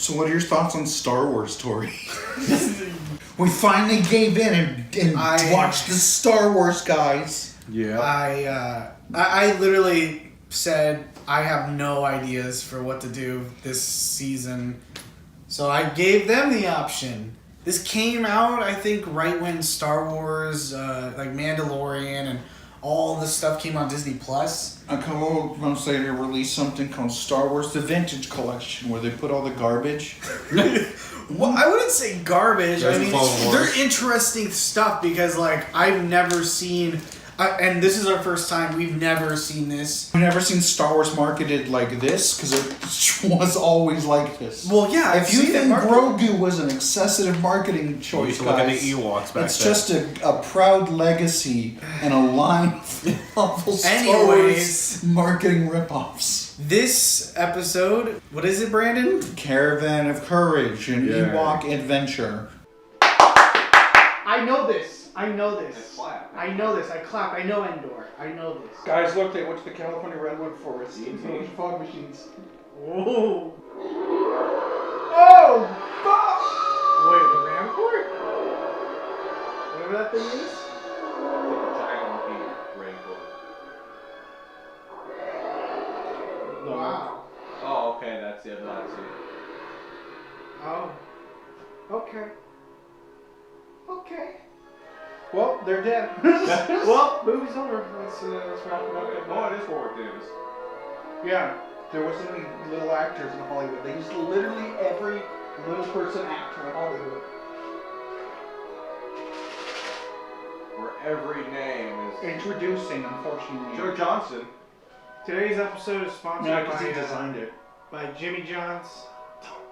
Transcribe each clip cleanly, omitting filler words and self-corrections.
So what are your thoughts on Star Wars, Tori? We finally gave in and watched the Star Wars, guys. Yeah. I literally said I have no ideas for what to do this season. So I gave them the option. This came out, I think, right when Star Wars, like Mandalorian and all this stuff came on Disney Plus. A couple of months later, they released something called Star Wars: The Vintage Collection, where they put all the garbage. Well, I wouldn't say garbage. There's I mean, Clone Wars. they're interesting stuff because, like, I've never seen, and this is our first time. We've never seen this. I've never seen Star Wars marketed like this, because it was always like this. Well, yeah. If you think Grogu was an excessive marketing choice, used to look at the guys, Ewoks back it's then. just a proud legacy and a line of Star Anyways. Wars marketing ripoffs. This episode, what is it, Brandon? Caravan of Courage, an Yeah. Ewok adventure. I know this. I know this. clap. I know this. I clap. I know Endor. I know this. Guys, look, they went to the California Redwood Forest. Those fog machines. Whoa. Oh, fuck! Wait, the Ramcord? Whatever that thing is? Wow. Oh, okay, that's the other one. Oh. Okay. Okay. Well, they're dead. Well, movie's over. Let's wrap it up. Oh, it is Howard Davis. Yeah, there wasn't any little actors in Hollywood. They used literally every little person actor in Hollywood. Where every name is Introducing, unfortunately. Joe Johnson. Today's episode is sponsored No, because he designed it. by Jimmy John's.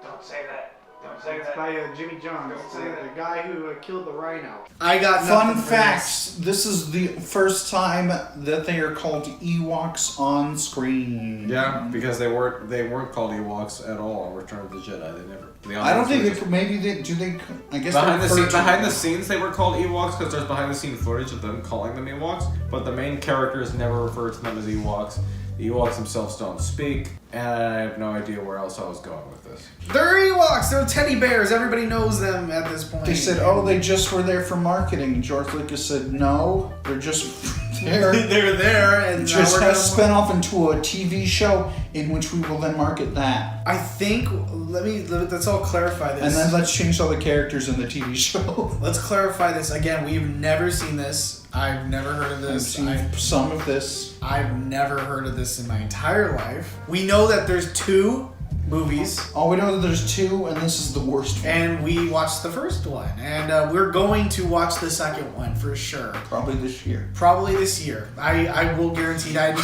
Don't say that. Don't It's by Jimmy John's. Don't say that. The guy who killed the rhino. I got Fun nothing for facts. This is the first time that they are called Ewoks on screen. Yeah, because they weren't called Ewoks at all in Return of the Jedi. They never. I don't think they could. Maybe they do. They. I guess Behind the scenes they were called Ewoks because there's behind the scene footage of them calling them Ewoks, but the main characters never refer to them as Ewoks. The Ewoks themselves don't speak, and I have no idea where else I was going with this. They're Ewoks. They're teddy bears. Everybody knows them at this point. They said, "Oh, they just were there for marketing." And George Lucas said, "No, they're just there." They're there, and Just now has spin off into a TV show in which we will then market that. I think let's all clarify this. And then let's change all the characters in the TV show. Let's clarify this again. We've never seen this. I've never heard of I've this. seen some of this. I've never heard of this in my entire life. We know that there's 2 movies, All we know that there's 2, and this is the worst one. and we watched the first one, and we're going to watch the second one for sure. Probably this year. Probably this year. I will guarantee that.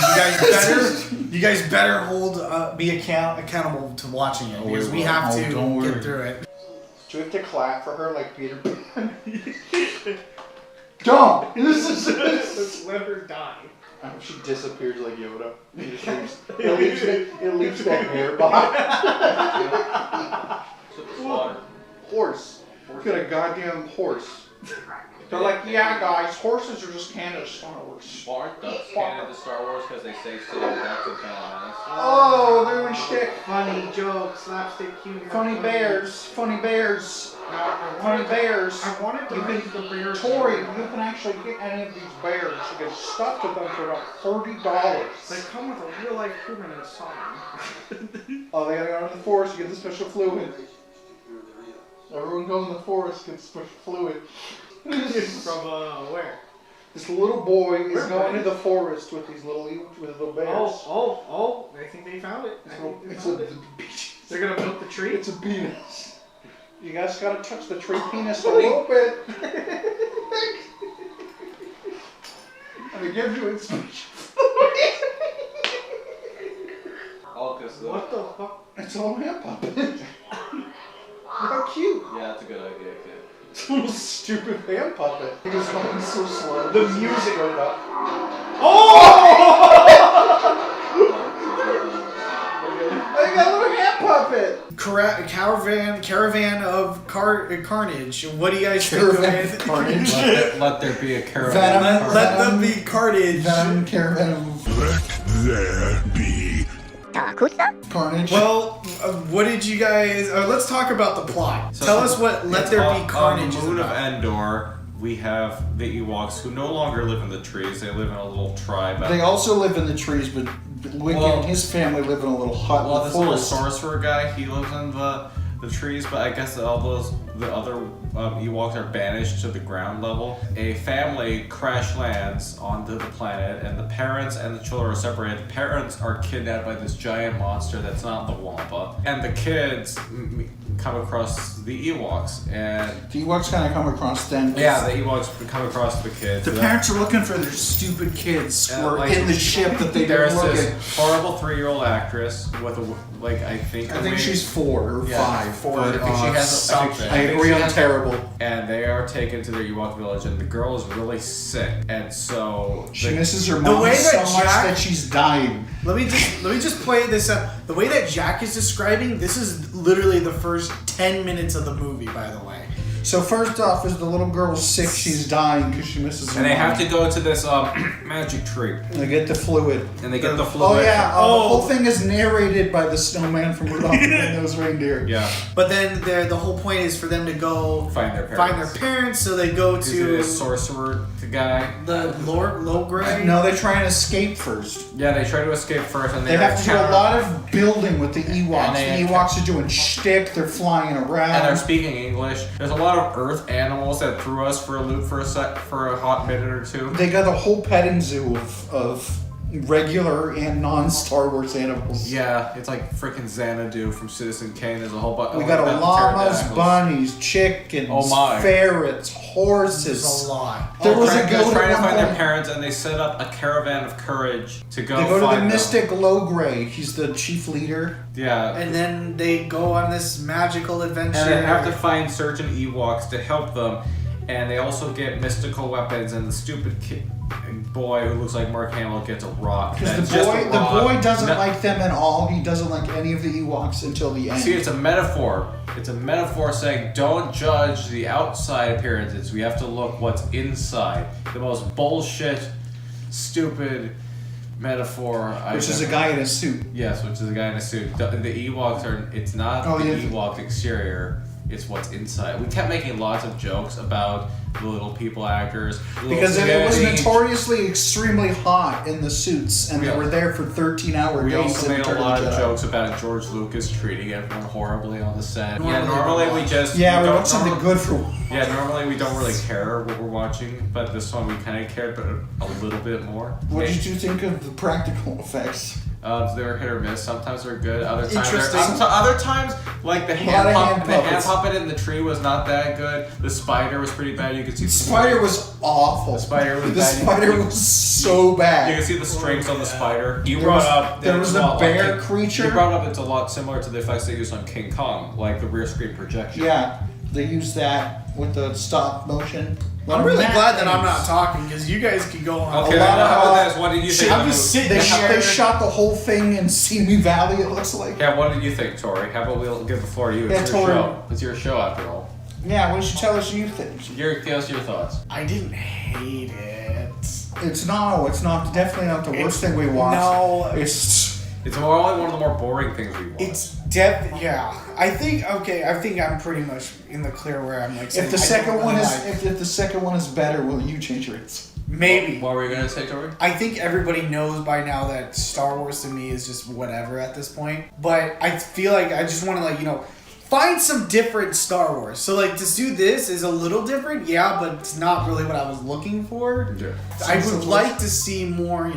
You guys better be accountable to watching it, because we have to don't worry. get through it. Do we have to clap for her like Peter Pan? Don't! This is Let's let her die. I hope she disappears like Yoda. It leaves that hair behind. Horse. Look at a goddamn horse. They're like, yeah, guys, horses are just Canada Star Wars. Smart ducks Canada Star Wars because they say silly ducks and Phantom Menace. Oh, they're doing shtick. Funny jokes, slapstick humor. Funny bears. Funny bears. Funny bears. I wanted to read the bears. Tori, you can actually get any of these bears. You get stuck with them for about $30. They come with a real life human in a song. Oh, they gotta go to the forest to get the special fluid. Everyone goes in the forest gets special fluid. From where? This little boy is going to the forest with these little bears. Oh! I think they found it. They're gonna build the tree. It's a penis. You guys gotta touch the tree penis a little bit. And it gives you its special fluid. What the fuck? It's a little hand puppet. How cute. Yeah, that's a good idea, kid. It's a little stupid hand puppet. He was going so slow. The music right up. Oh! I got a little hand puppet. Caravan of carnage. What do you guys think of it? Carnage. Let there be a caravan. Venom. Let them be carnage. Venom, caravan of Let there be carnage. Well, what did you guys? Let's talk about the plot. So Tell us what Let There Be Carnage On is the moon of about. Endor, we have the Ewoks who no longer live in the trees. They live in a little tribe. They also live in the trees, but Wicket and his family live in a little hut Well, in the this little forest. sorcerer guy, he lives in the trees, but I guess all the other Ewoks are banished to the ground level. A family crash lands onto the planet, and the parents and the children are separated. The parents are kidnapped by this giant monster that's not the Wampa, and the kids come across the Ewoks, and The Ewoks kind of come across them. yeah, the Ewoks come across the kids. The parents are looking for their stupid kids who are like, in the ship that they There's didn't look this at. horrible 3-year-old actress with a I think she's 4 or 5. Four. I think she has something. I agree on terrible. And they are taken to their Ewok village, and the girl is really sick, and so She misses her mom way that so much Jack- that she's dying. Let me just play this out. The way that Jack is describing, this is literally the first 10 minutes of the movie, by the way. So first off, is the little girl's sick, she's dying because she misses her and they mom. have to go to this magic tree, They get the fluid. and they get the fluid. Oh yeah, the whole thing is narrated by the snowman from Rudolph the Red-Nosed Reindeer. Yeah. But then the whole point is for them to go Find their parents. So they go To to this sorcerer guy. the Lord Logray. No, they try and escape first. Yeah, they try to escape first, and They have to do a lot of building with the Ewoks. And The Ewoks are doing shtick, they're flying around. And they're speaking English. There's a lot of Earth animals that threw us for a loop for a hot minute or two. They got a whole petting zoo of regular and non-Star Wars animals. Yeah, it's like freaking Xanadu from Citizen Kane. There's a whole bunch. We got llamas, bunnies, chickens, Oh my. ferrets, horses. There's a lot. There was a They're goat trying at to one find their point. parents, and they set up a caravan of courage to go. They go to find the them. Mystic Logray. He's the chief leader. Yeah, And then they go on this magical adventure. and they have to find certain Ewoks to help them, and they also get mystical weapons. And the stupid boy who looks like Mark Hamill gets a rock. Because that's the just a rock. boy doesn't No- like them at all. He doesn't like any of the Ewoks until the end. See, it's a metaphor. It's a metaphor saying don't judge the outside appearances. We have to look what's inside. The most bullshit, stupid metaphor. Which is a guy in a suit. Yes, which is a guy in a suit. The Ewoks are. It's not Oh, the yeah. Ewok exterior. It's what's inside. We kept making lots of jokes about the little people actors. Because it was notorious. notoriously extremely hot in the suits, and Yeah. they were there for 13-hour We days. also in made a Return lot the of Jedi. jokes about George Lucas treating everyone horribly on the set. Normally normally we we just Yeah, we don't want something good for. Yeah, normally we don't really care what we're watching, but this one we kind of cared, but a little bit more. What did you think of the practical effects? They were hit or miss. Sometimes they're good. Other times, Interesting. other times, like the A lot hand, of hand the hand puppets. puppet in the tree was not that good. The spider was pretty bad. You could see The spider was awful. The spider was The bad. spider was so You bad. can see the strings on the spider. You There brought was- up there that was it's a lot bear like creature. You brought up it's a lot similar to the effects they used on King Kong, like the rear screen projection. Yeah, they used that with the stop motion. I'm really Matt glad that I'm things. not talking because you guys could go on. Okay, A lot now how of, about this? What did you think? I'm of the just movie? sitting They shot the whole thing in Simi Valley, it looks like. Yeah, what did you think, Tori? How about we'll give the floor to you? Yeah, It's your Tori. show. It's your show after all. Yeah, why don't you tell us you think? Give us your thoughts. I didn't hate it. It's not definitely not the worst thing we watched. No. It's It's only one of the more boring things we watched. It's yeah. I think I'm pretty much in the clear where I'm like saying if the I second don't one really is like- if the second one is better, will you change your answer? maybe. What were you gonna say, Tori? I think everybody knows by now that Star Wars to me is just whatever at this point. But I feel like I just want to find some different Star Wars. So to do this is a little different, yeah, but it's not really what I was looking for. Yeah. I would like to see more,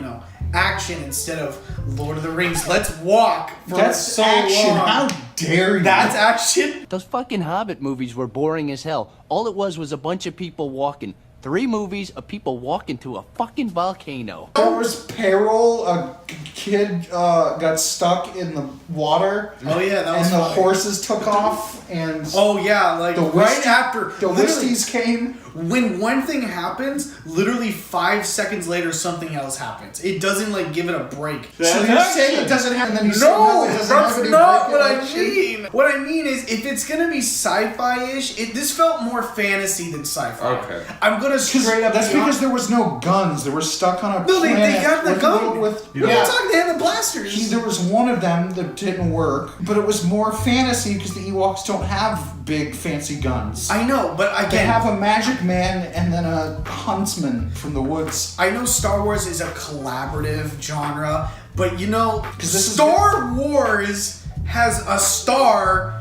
action instead of Lord of the Rings. Let's walk for That's so action. long. How dare you? That's action. Those fucking Hobbit movies were boring as hell. All it was a bunch of people walking. 3 movies of people walking to a fucking volcano. There was peril. A kid got stuck in the water. Oh yeah, that was and the funny. horses took off, and Oh yeah, the right Wisties- after the literally- Wisties came. when one thing happens, literally 5 seconds later something else happens. It doesn't like give it a break. So you're saying it doesn't happen, and then you say No, it doesn't have that's any not break what I action? mean. What I mean is, if it's gonna be sci-fi-ish, this felt more fantasy than sci-fi. Okay. I'm gonna straight up. That's be because honest. there was no guns. They were stuck on a No, they planet got the with gun. With, What are you talking? They had the blasters. There was one of them that didn't work, but it was more fantasy because the Ewoks don't have big fancy guns. I know, but They again, have a magic man and then a huntsman from the woods. I know Star Wars is a collaborative genre, but you know, 'Cause this is Star Wars has a star,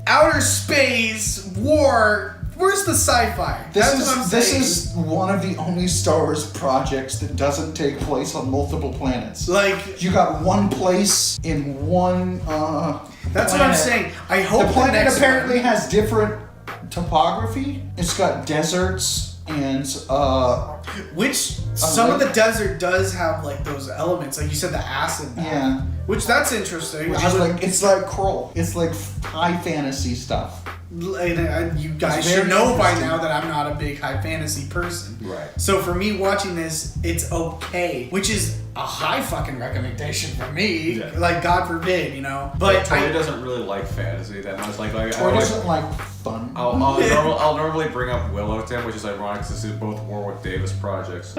outer space, war. Where's the sci-fi? That's what I'm This saying. is one of the only Star Wars projects that doesn't take place on multiple planets. Like, You got one place in one. that's what I'm planet. saying. I hope The planet next apparently one- has different topography. It's got deserts and Which some of the desert does have like those elements, like you said, the acid. bath. yeah, Which that's interesting. which I is would- like it's like Kroll. It's like high fantasy stuff. you guys It's should very know by interesting. now that I'm not a big high fantasy person. Right. So for me watching this, it's okay, which is a high fucking recommendation for me. Yeah. Like God forbid, you know. But But Tori I, doesn't really like fantasy that much. Like Or doesn't like fun. I'll normally bring up Willow to him, which is ironic since these are both Warwick Davis projects.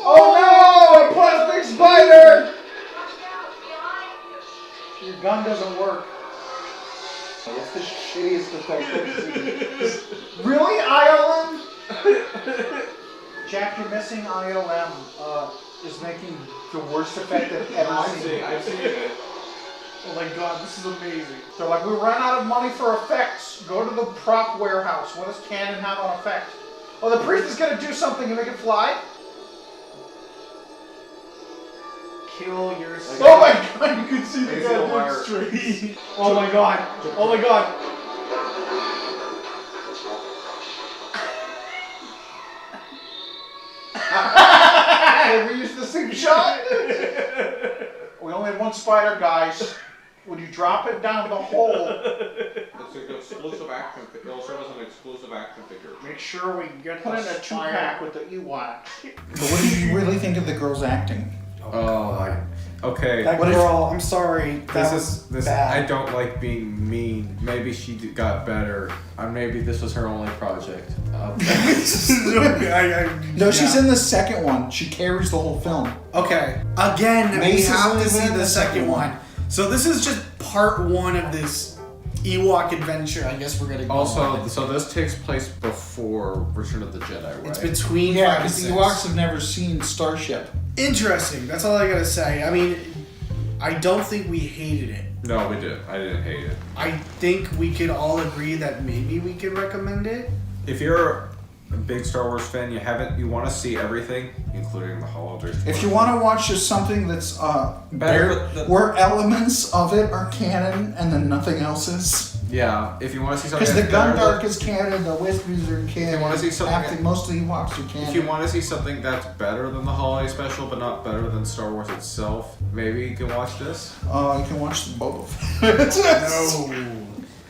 Oh no! A plastic spider! Your gun doesn't work. It's the shittiest effect. Really, ILM? Jack, you're missing ILM. Is making the worst effect I've ever seen. I've seen it. oh my God, this is amazing. They're like, we ran out of money for effects. Go to the prop warehouse. What does Canon have on effect? Oh, the priest is gonna do something to make it fly. Kill yourself. Oh my god, you can see the It's a goddamn wire. street. Oh my god. Oh my god. We used the same shot. We only have one spider, guys. When you drop it down the hole, It's an exclusive action. It'll serve as an exclusive action figure. Make sure we get put the in a spider. 2-pack with the Ewok. But what did you really think of the girl's acting? Oh my. Okay. That What if- girl, I'm sorry. That was This bad. I don't like being mean. Maybe she got better. Maybe this was her only project. No, she's in the second one. She carries the whole film. Okay. Again, Mace we is have only to see in the second one. So this is just part one of this Ewok adventure. I guess we're gonna go Also, on. so this takes place before Return of the Jedi, right? It's between Yeah, 5 and because the 6. Ewoks have never seen Starship. Interesting. That's all I gotta say. I mean, I don't think we hated it. No, we did. I didn't hate it. I think we could all agree that maybe we could recommend it. If you're a big Star Wars fan, you want to see everything, including the holidays. If you want to watch just something that's Better, but where elements of it are canon and then nothing else is. yeah, if you want to see something, Because the that's better Gundark than- is canon, the Whispers are canon. wanna see something After most of the Ewoks are canon. If you want to see something that's better than the holiday special, but not better than Star Wars itself, maybe you can watch this. you can watch them both.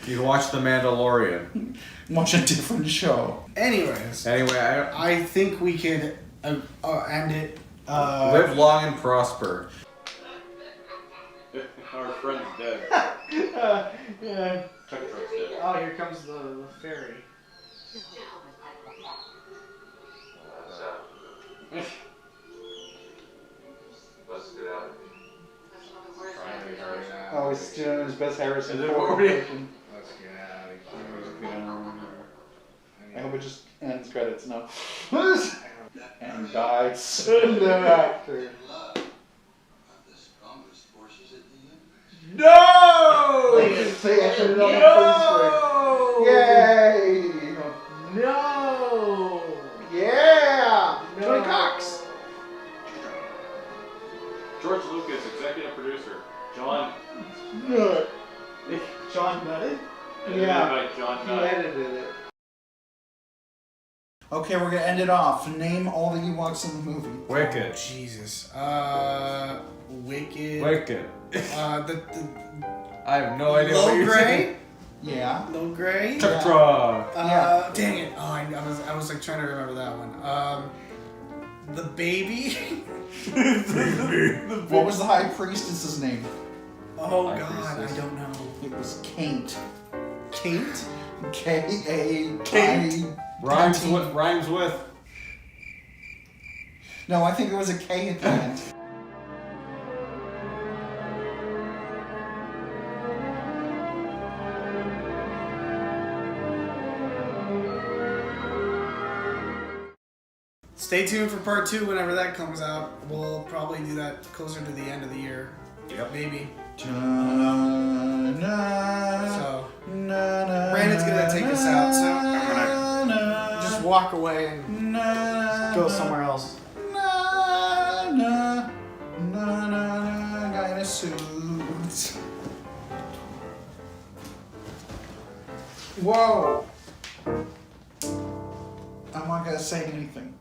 You can watch The Mandalorian. Watch a different show. Anyways, Anyway, I think we could end it. live long and prosper. Our friend's dead. Yeah. Chuck Truck's dead. Oh, here comes the ferry. Oh, he's doing his best Harrison Is it Ford already? impression. Let's get out of here. I hope it just ends credits now. And dies. The actor. No! They ended it on the Yay! No! Yeah! No. Johnny Cox! George Lucas, executive producer. John. No. John Nutted? Edited by John He Nutt. edited it. Okay, we're gonna end it off. Name all the Ewoks in the movie. Wicked. Jesus. Wicked. Wicked. The I have no idea what Low you're saying. Gray? Yeah. Little Gray. Truck truck. Yeah. Dang it! Oh, I was like trying to remember that one. The baby. What was the high priestess's name? Oh High God, priestess. I don't know. It was Kate. Kate. K-A-I. Rhymes with. No, I think it was a K at the end. Stay tuned for part 2 whenever that comes out. We'll probably do that closer to the end of the year. Yep. Maybe. So So, Brandon's gonna take us out, so I'm gonna just walk away and go somewhere else. Guy in a suit. Whoa. I'm not gonna say anything.